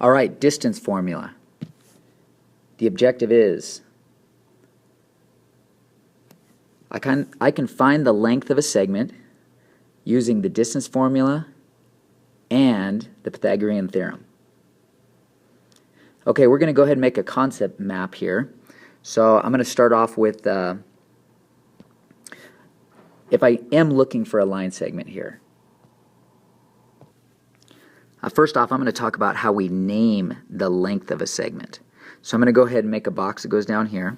All right, distance formula. The objective is I can find the length of a segment using the distance formula and the Pythagorean theorem. Okay, we're going to go ahead and make a concept map here. So I'm going to start off with if I am looking for a line segment here. First off, I'm going to talk about how we name the length of a segment. So I'm going to go ahead and make a box that goes down here.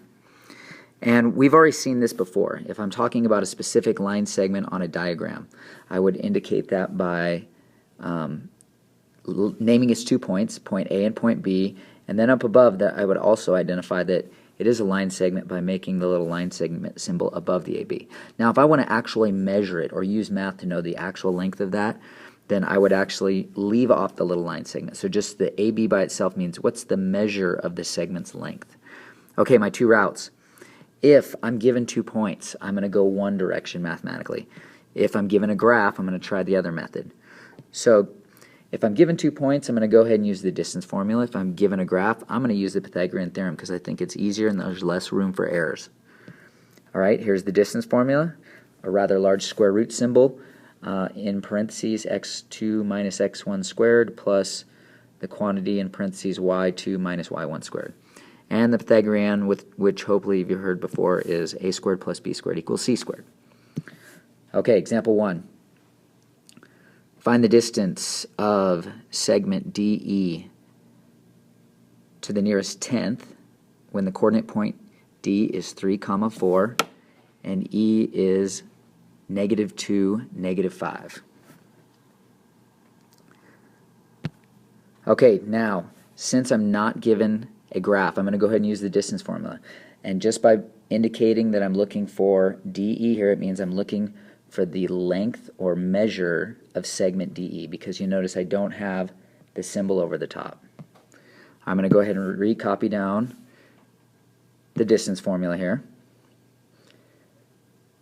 And we've already seen this before. If I'm talking about a specific line segment on a diagram, I would indicate that by naming its 2 points, point A and point B, and then up above that I would also identify that it is a line segment by making the little line segment symbol above the AB. Now if I want to actually measure it or use math to know the actual length of that, then I would actually leave off the little line segment. So just the AB by itself means what's the measure of the segment's length. Okay, my two routes. If I'm given 2 points, I'm going to go one direction mathematically. If I'm given a graph, I'm going to try the other method. So if I'm given 2 points, I'm going to go ahead and use the distance formula. If I'm given a graph, I'm going to use the Pythagorean theorem because I think it's easier and there's less room for errors. All right, here's the distance formula, a rather large square root symbol. In parentheses x2 minus x1 squared plus the quantity in parentheses y2 minus y1 squared. And the Pythagorean, which hopefully you've heard before, is a squared plus b squared equals c squared. Okay, example 1. Find the distance of segment DE to the nearest tenth when the coordinate point D is 3, 4 and E is -2, -5. Okay, now, since I'm not given a graph, I'm going to go ahead and use the distance formula. And just by indicating that I'm looking for DE here, it means I'm looking for the length or measure of segment DE, because you notice I don't have the symbol over the top. I'm going to go ahead and recopy down the distance formula here.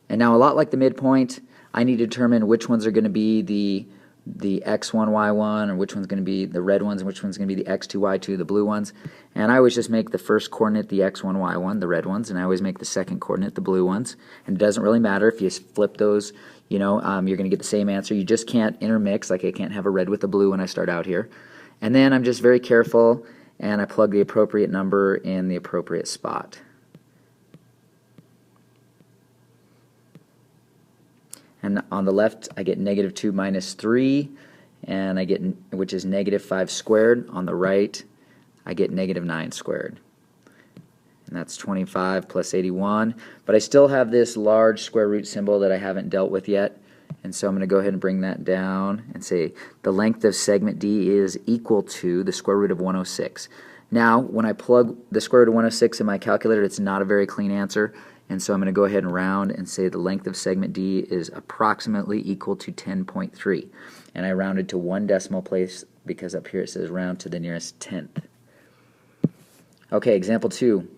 And now, a lot like the midpoint, I need to determine which ones are going to be the x1, y1, or which one's going to be the red ones, and which one's going to be the x2, y2, the blue ones. And I always just make the first coordinate the x1, y1, the red ones, and I always make the second coordinate the blue ones. And it doesn't really matter if you flip those, you know, you're going to get the same answer. You just can't intermix, like I can't have a red with a blue when I start out here. And then I'm just very careful, and I plug the appropriate number in the appropriate spot. And on the left, I get -2 minus 3, and I get, which is -5 squared. On the right, I get -9 squared. And that's 25 plus 81. But I still have this large square root symbol that I haven't dealt with yet. And so I'm going to go ahead and bring that down and say the length of segment D is equal to the square root of 106. Now, when I plug the square root of 106 in my calculator, it's not a very clean answer. And so I'm going to go ahead and round and say the length of segment D is approximately equal to 10.3. And I rounded to one decimal place because up here it says round to the nearest tenth. Okay, example 2.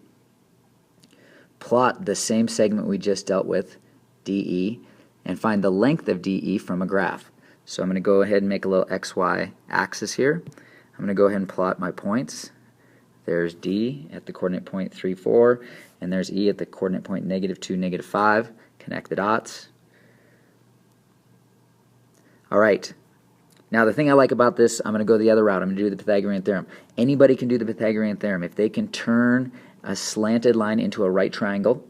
Plot the same segment we just dealt with, DE, and find the length of DE from a graph. So I'm going to go ahead and make a little XY axis here. I'm going to go ahead and plot my points. There's D at the coordinate point 3, 4, and there's E at the coordinate point -2, -5. Connect the dots. All right. Now the thing I like about this, I'm going to go the other route. I'm going to do the Pythagorean theorem. Anybody can do the Pythagorean theorem. If they can turn a slanted line into a right triangle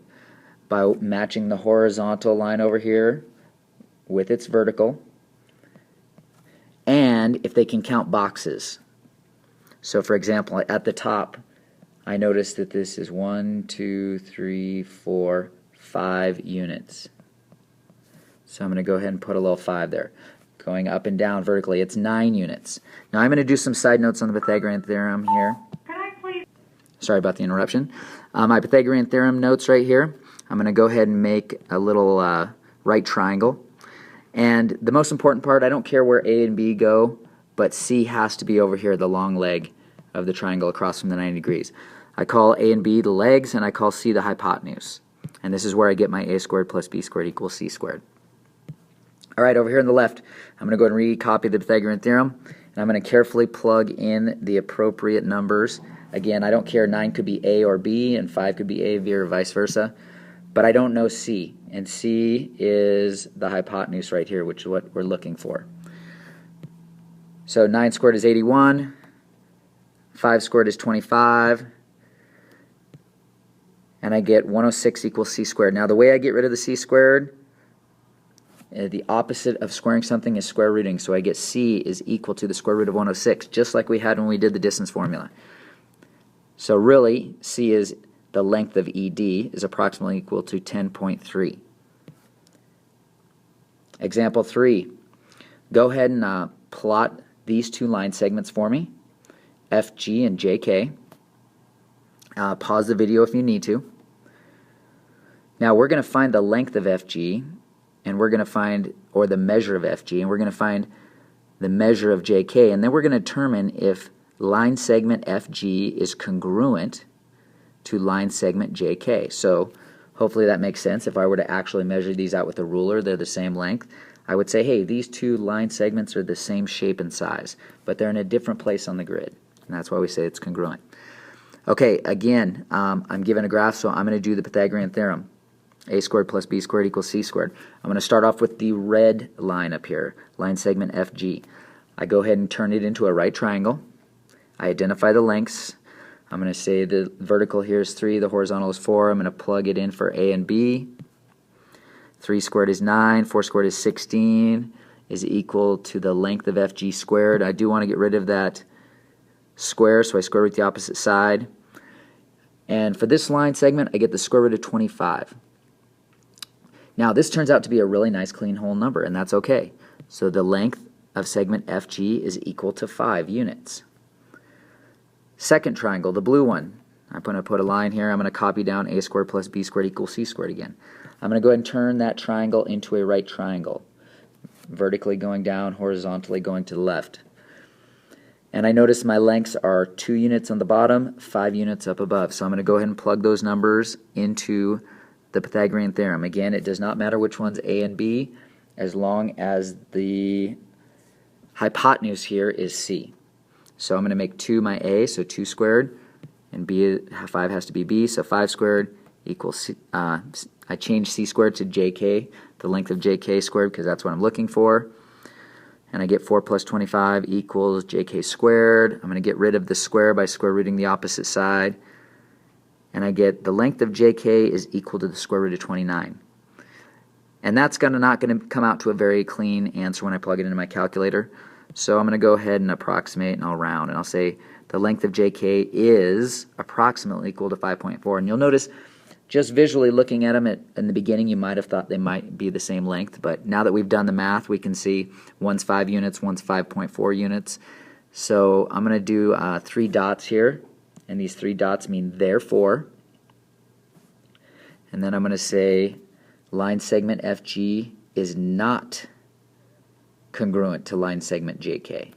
by matching the horizontal line over here with its vertical, and if they can count boxes. So for example, at the top, I notice that this is 1, 2, 3, 4, 5 units. So I'm going to go ahead and put a little 5 there. Going up and down vertically, it's 9 units. Now I'm going to do some side notes on the Pythagorean theorem here. Can I please? Sorry about the interruption. My Pythagorean theorem notes right here. I'm going to go ahead and make a little right triangle. And the most important part, I don't care where A and B go, but C has to be over here, the long leg of the triangle across from the 90 degrees. I call A and B the legs, and I call C the hypotenuse. And this is where I get my A squared plus B squared equals C squared. All right, over here on the left, I'm going to go ahead and recopy the Pythagorean theorem. And I'm going to carefully plug in the appropriate numbers. Again, I don't care, 9 could be A or B, and 5 could be A, B, or vice versa. But I don't know C, and C is the hypotenuse right here, which is what we're looking for. So 9 squared is 81, 5 squared is 25, and I get 106 equals C squared. Now the way I get rid of the C squared, the opposite of squaring something is square rooting, so I get C is equal to the square root of 106, just like we had when we did the distance formula. So really, C is the length of ED is approximately equal to 10.3. Example 3. Go ahead and plot these two line segments for me, FG and JK. Pause the video if you need to. Now we're going to find the length of FG, and we're going to find, or the measure of FG, and we're going to find the measure of JK, and then we're going to determine if line segment FG is congruent to line segment JK. So hopefully that makes sense. If I were to actually measure these out with a ruler, they're the same length, I would say, hey, these two line segments are the same shape and size, but they're in a different place on the grid. And that's why we say it's congruent. Okay, again, I'm given a graph, so I'm going to do the Pythagorean theorem. A squared plus B squared equals C squared. I'm going to start off with the red line up here, line segment FG. I go ahead and turn it into a right triangle. I identify the lengths. I'm going to say the vertical here is 3, the horizontal is 4. I'm going to plug it in for A and B. 3 squared is 9, 4 squared is 16, is equal to the length of FG squared. I do want to get rid of that square, so I square root the opposite side. And for this line segment, I get the square root of 25. Now this turns out to be a really nice clean whole number, and that's okay. So the length of segment FG is equal to 5 units. Second triangle, the blue one. I'm going to put a line here. I'm going to copy down A squared plus B squared equals C squared again. I'm going to go ahead and turn that triangle into a right triangle, vertically going down, horizontally going to the left. And I notice my lengths are 2 units on the bottom, 5 units up above. So I'm going to go ahead and plug those numbers into the Pythagorean theorem. Again, it does not matter which one's A and B, as long as the hypotenuse here is C. So I'm going to make 2 my A, so 2 squared, and B, 5 has to be B, so 5 squared equals C. I change C squared to JK, the length of JK squared, because that's what I'm looking for. And I get 4 plus 25 equals JK squared. I'm going to get rid of the square by square rooting the opposite side. And I get the length of JK is equal to the square root of 29. And that's not going to come out to a very clean answer when I plug it into my calculator. So I'm going to go ahead and approximate, and I'll round, and I'll say the length of JK is approximately equal to 5.4. And you'll notice, just visually looking at them in the beginning, you might have thought they might be the same length, but now that we've done the math, we can see one's 5 units, one's 5.4 units. So I'm going to do 3 dots here, and these 3 dots mean therefore. And then I'm going to say line segment FG is not congruent to line segment JK.